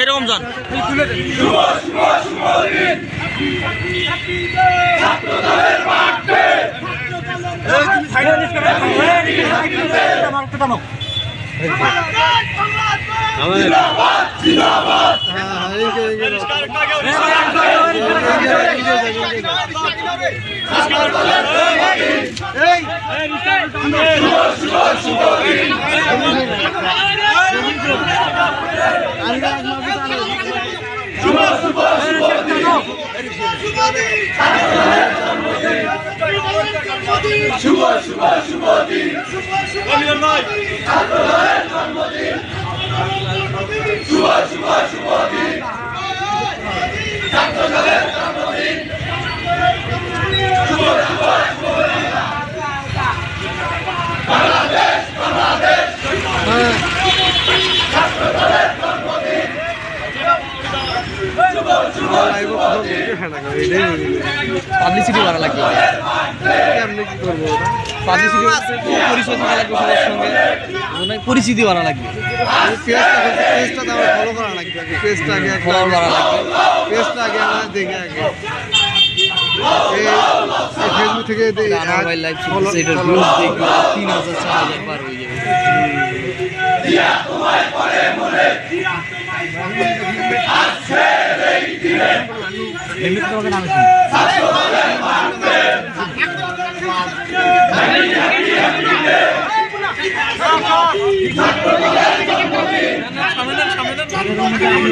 এরকম যান শুভ শুভ শুভ দিন শুভ শুভ শুভ দিন ছাত্রদলের জন্মদিন শুভ শুভ শুভ দিন বাংলাদেশ বাংলাদেশ ছাত্রদলের জন্মদিন শুভ শুভ পাবলিসিটি করা লাগবে কেমনি কি করবো পাবলিসিটি পরিচয় থাকা লাগবে সবার সঙ্গে পরিচিতি বাড়া লাগবে পেজটা তো আমার ফলো করা লাগবে পেজটা আগে ফলো করা লাগবে পেজটা আগে আমরা দেখে আগে ফেসবুক থেকে মোবাইল লাইভ চলছে এটার ভিউজ দেখি 3000 4000 পার হয়ে যাবে তোমায় পরে মনে আজকের এই দিনে এমনি তোমাকে নাম ছাত্রদলের মাঠে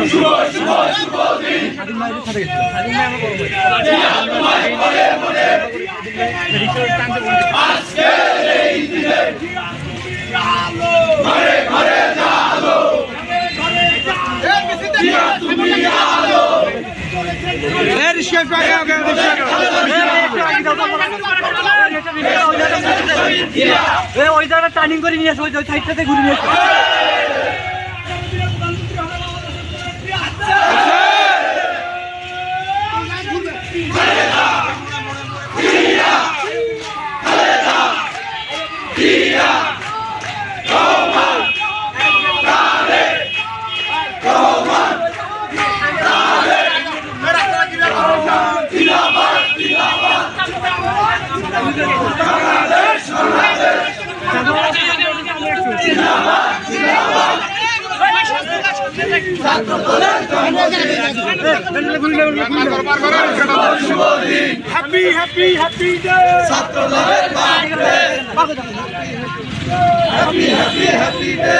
শুভ শুভ শুভ দিন তোমায় পরে মনে আজকের এই দিনে ঘরে ঘরে জালো তুমি আলো ওই জায়গাটা টার্নিং করে নিয়ে আসো ওই সাইডটাতে ঘুরে নিয়ে আসো হ্যাপি হ্যাপি হ্যাপি ডে ছাত্রদলের মাঠে হ্যাপি হ্যাপি হ্যাপি ডে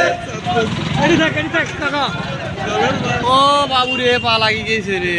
ও বাবু রে পা লাগি গেছে রে